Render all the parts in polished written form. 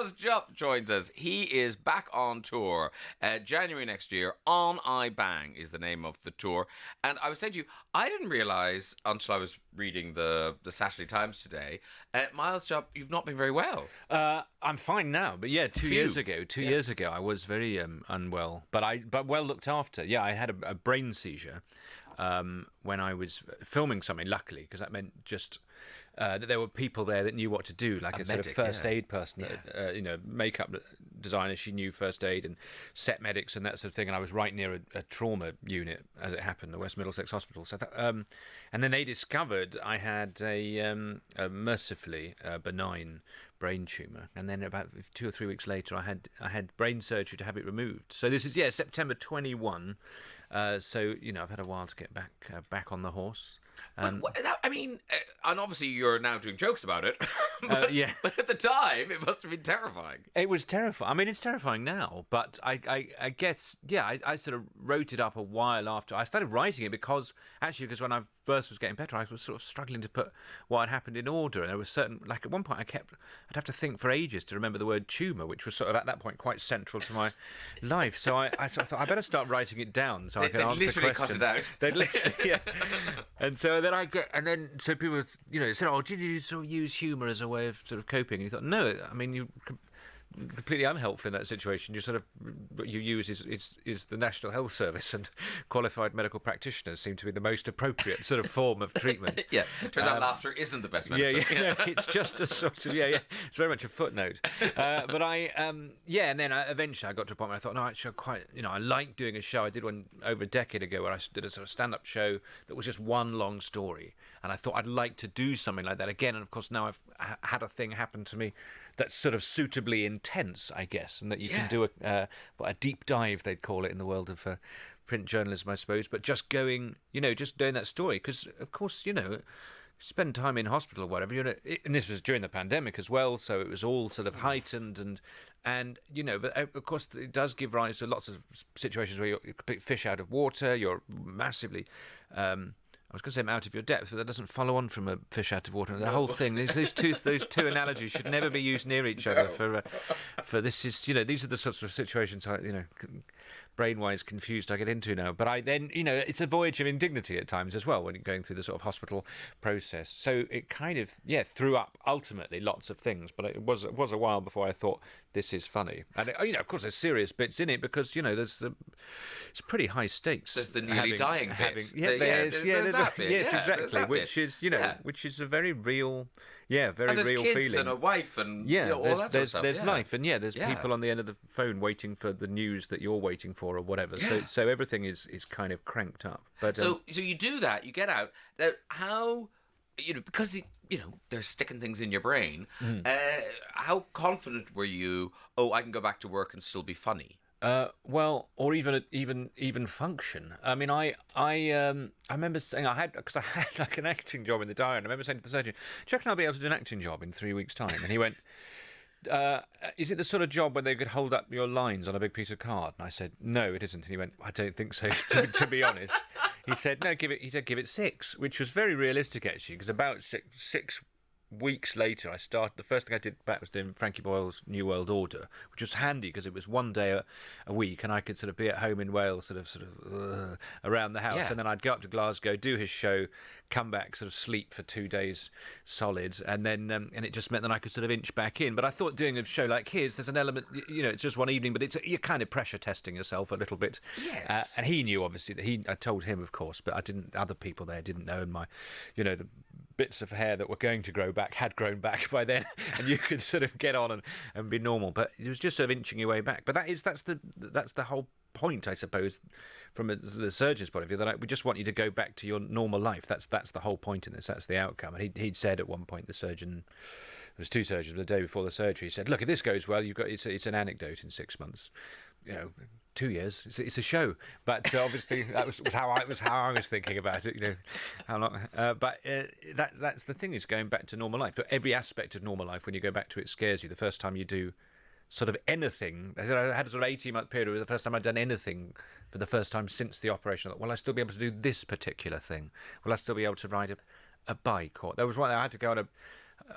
Miles Jupp joins us. He is back on tour. January next year, On I Bang is the name of the tour. And I was saying to you, I didn't realise until I was reading the Saturday Times today, Miles Jupp, you've not been very well. I'm fine now, but yeah, two years ago, I was very unwell, but well looked after. Yeah, I had a brain seizure when I was filming something. Luckily, because that meant just that there were people there that knew what to do, like a sort of first aid person, that, makeup designer. She knew first aid and set medics and that sort of thing. And I was right near a trauma unit, as it happened, the West Middlesex Hospital. So, and then they discovered I had a mercifully benign brain tumour, and then about 2 or 3 weeks later, I had brain surgery to have it removed. So this is September 21. So I've had a while to get back on the horse. And obviously you're now doing jokes about it. But, yeah. But at the time, it must have been terrifying. It was terrifying. I mean, it's terrifying now, but I guess, I sort of wrote it up a while after. I started writing it because when I first was getting better, I was sort of struggling to put what had happened in order. And there was at one point I'd have to think for ages to remember the word tumour, which was sort of at that point quite central to my life. So I sort of thought I better start writing it down so I can answer questions. Cut it out. They'd literally, yeah. And so then so people, said, "Oh, did you sort of use humour as a way of sort of coping?" And you thought, no, I mean, you completely unhelpful in that situation. You sort of what you use is the National Health Service, and qualified medical practitioners seem to be the most appropriate sort of form of treatment. Yeah, turns out laughter isn't the best medicine. Yeah, it's just a sort of it's very much a footnote. But and then eventually I got to a point where I thought, no, actually, I like doing a show. I did one over a decade ago where I did a sort of stand-up show that was just one long story, and I thought I'd like to do something like that again. And of course, now I've had a thing happen to me that's sort of suitably intense, I guess, and that you can do a deep dive, they'd call it in the world of print journalism, I suppose, but just going, just doing that story, because, of course, spend time in hospital or whatever, and this was during the pandemic as well, so it was all sort of heightened, and but of course it does give rise to lots of situations where you're a complete fish out of water, you're massively... I was going to say I'm out of your depth, but that doesn't follow on from a fish out of water. The whole thing, those two analogies should never be used near each other. For this is, these are the sorts of situations brain-wise confused I get into now. But it's a voyage of indignity at times as well when you're going through the sort of hospital process. So it kind of, threw up ultimately lots of things. But it was a while before I thought this is funny. And of course, there's serious bits in it because it's pretty high stakes. There's the nearly dying bit. There's that bit. Yes, Yeah, exactly. Which is a very real, very real feeling. Kids and a wife and all that sort of stuff. There's life, and there's people on the end of the phone waiting for the news that you're waiting for or whatever. Yeah. So everything is kind of cranked up. But so you do that, you get out. Now, how because they're sticking things in your brain. How confident were you? Oh, I can go back to work and still be funny. Or even function. I mean, I remember saying I had like an acting job in the diary, and I remember saying to the surgeon, "Do you reckon I'll be able to do an acting job in 3 weeks' time?" And he went, "Is it the sort of job where they could hold up your lines on a big piece of card?" And I said, "No, it isn't." And he went, "I don't think so." To be honest, he said, "No, give it 6," which was very realistic actually, because about six weeks later, I started. The first thing I did back was doing Frankie Boyle's New World Order, which was handy because it was one day a week, and I could sort of be at home in Wales, sort of around the house, and then I'd go up to Glasgow, do his show, come back, sort of sleep for 2 days solid, and then and it just meant that I could sort of inch back in. But I thought doing a show like his, there's an element, it's just one evening, but you're kind of pressure testing yourself a little bit. Yes. And he knew obviously that I told him, of course, but I didn't. Other people there didn't know, and my, the bits of hair that were going to grow back had grown back by then, and you could sort of get on and be normal. But it was just sort of inching your way back. But that's the whole point, I suppose, from the surgeon's point of view, that we just want you to go back to your normal life. That's the whole point in this. That's the outcome. And he'd said at one point, the surgeon, there was 2 surgeons, but the day before the surgery, he said, "Look, if this goes well, it's an anecdote in 6 months. 2 years. It's a show." But obviously that was how I was thinking about it. How long? But that's the thing, is going back to normal life. But every aspect of normal life, when you go back to it, scares you. The first time you do sort of anything, I had a sort of 18-month period where the first time I'd done anything for the first time since the operation, I thought, will I still be able to do this particular thing? Will I still be able to ride a bike? Or there was one I had to go on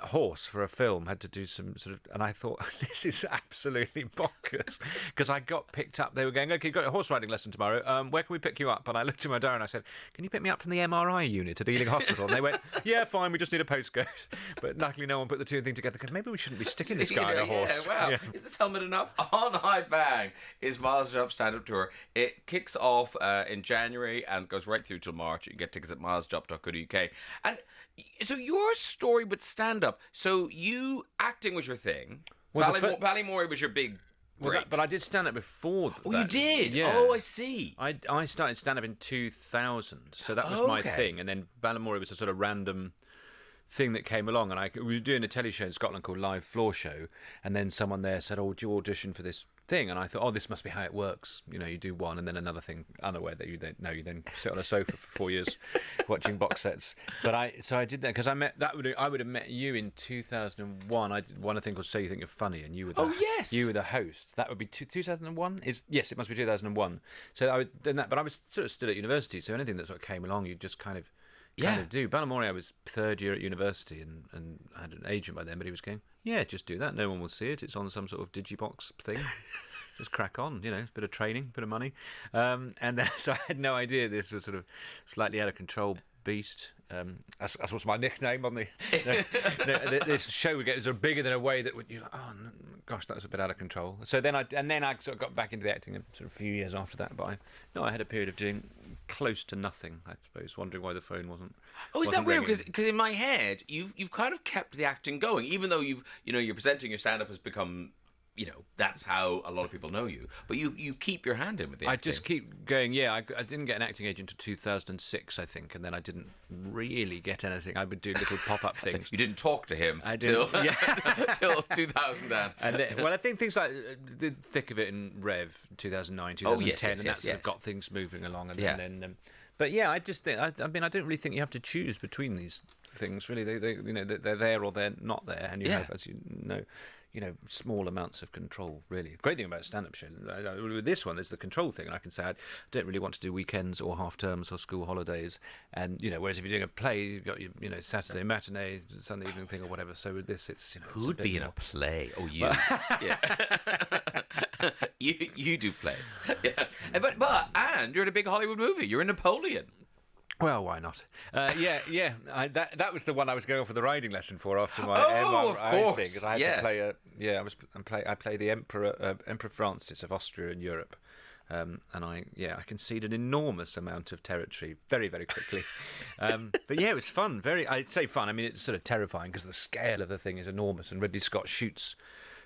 horse for a film, had to do some sort of, and I thought, this is absolutely bonkers, because I got picked up. They were going, okay, you've got a horse riding lesson tomorrow. Where can we pick you up? And I looked at my diary and I said, can you pick me up from the MRI unit at Ealing Hospital? And they went, yeah, fine, we just need a postcode. But luckily no one put the two and thing together. Maybe we shouldn't be sticking this guy on a horse. Yeah, wow. Is this helmet enough? On I Bang is Miles Jupp stand-up tour. It kicks off in January and goes right through till March. You can get tickets at milesjupp.co.uk. And so your story with stand-up, so you, acting was your thing. Well, Ballymore was your big break. But I did stand-up before that. Oh, you did? Yeah. Oh, I see. I started stand-up in 2000, so that was my thing. And then Ballymore was a sort of random thing that came along, and we were doing a telly show in Scotland called Live Floor Show, and then someone there said, would you audition for this thing? And I thought, this must be how it works. You know, you do one and then another thing, unaware that you then sit on a sofa for 4 years watching box sets. But I did that because I would have met you in 2001. I did one thing called Say You Think You're Funny, and you were you were the host. That would be 2001. Yes, it must be 2001. So I would done that, but I was sort of still at university, so anything that sort of came along, you just kind of do. Ballymore, I was third year at university, and I had an agent by then, but he was going, yeah, just do that. No one will see it. It's on some sort of digibox thing. Just crack on, a bit of training, bit of money. And then, so I had no idea this was sort of slightly out of control beast. That's what's my nickname on this show. We get sort of bigger than a way that you're like, gosh, that was a bit out of control. So then I sort of got back into the acting sort of a few years after that. But I had a period of doing close to nothing, I suppose, wondering why the phone wasn't. Oh, is that weird? Because in my head, you've kind of kept the acting going, even though you're presenting your stand-up has become. That's how a lot of people know you. But you keep your hand in with the acting. I just keep going, I didn't get an acting agent until 2006, I think, and then I didn't really get anything. I would do little pop-up things. You didn't talk to him till 2000. I think things like the thick of it in Rev 2009, 2010, and that sort of got things moving along. And then... But yeah, I just think I don't really think you have to choose between these things. Really, they're there or they're not there, and you have, as small amounts of control. Really, great thing about a stand-up show. With this one, there's the control thing, and I can say I don't really want to do weekends or half terms or school holidays. And whereas if you're doing a play, you've got your Saturday matinee, Sunday evening thing or whatever. So with this, it's who'd be in a play? Oh, you. Yeah. You do plays. Yeah. And you're in a big Hollywood movie. You're in Napoleon. Well, why not? That was the one I was going for the riding lesson for after my MRI of course. Thing, because I had to play I play the Emperor Francis of Austria in Europe. And I conceded an enormous amount of territory very, very quickly. But yeah, it was fun. I'd say fun. I mean, it's sort of terrifying because the scale of the thing is enormous, and Ridley Scott shoots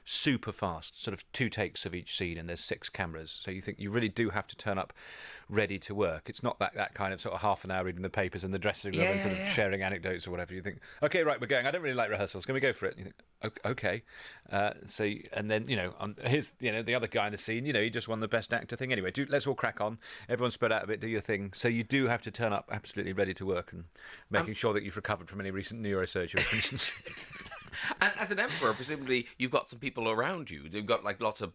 super fast, sort of 2 takes of each scene, and there's 6 cameras. So you think you really do have to turn up ready to work. It's not that kind of sort of half an hour reading the papers in the dressing room and sort of sharing anecdotes or whatever. You think, okay, right, we're going. I don't really like rehearsals. Can we go for it? And you think, okay. And then here's the other guy in the scene. He just won the best actor thing anyway. Let's all crack on. Everyone spread out a bit. Do your thing. So you do have to turn up absolutely ready to work, and making sure that you've recovered from any recent neurosurgery, for instance. And as an emperor, presumably you've got some people around you. You've got like lots of,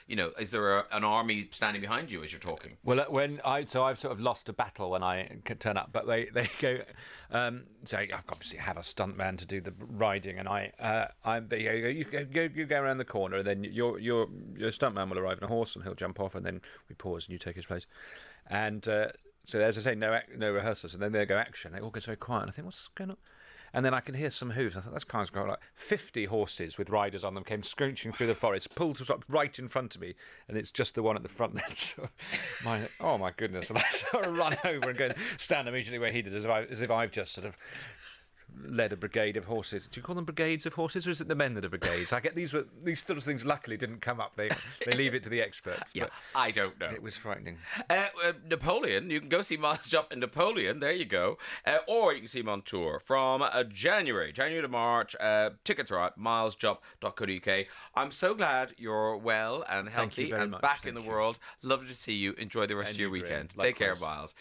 is there an army standing behind you as you're talking? Well, I've sort of lost a battle when I turn up, but they go. So I obviously have a stuntman to do the riding, and you go around the corner, and then your stuntman will arrive on a horse, and he'll jump off, and then we pause, and you take his place, and so as I say, no rehearsals, and then they go action. It all goes very quiet, and I think, what's going on? And then I can hear some hooves. I thought, that's kind of like 50 horses with riders on them came scrunching through the forest, pulled up right in front of me, and it's just the one at the front that's oh my goodness. And I sort of run over and go and stand immediately where he did, as if I've just sort of led a brigade of horses. Do you call them brigades of horses, or is it the men that are brigades? I get these sort of things luckily didn't come up. They leave it to the experts. Yeah, I don't know. It was frightening. Napoleon, you can go see Miles Jupp in Napoleon. There you go. Or you can see him on tour from January to March. Tickets are at milesjupp.co.uk. I'm so glad you're well and healthy and back in the world. Lovely to see you. Enjoy the rest of your weekend. Take care, Miles.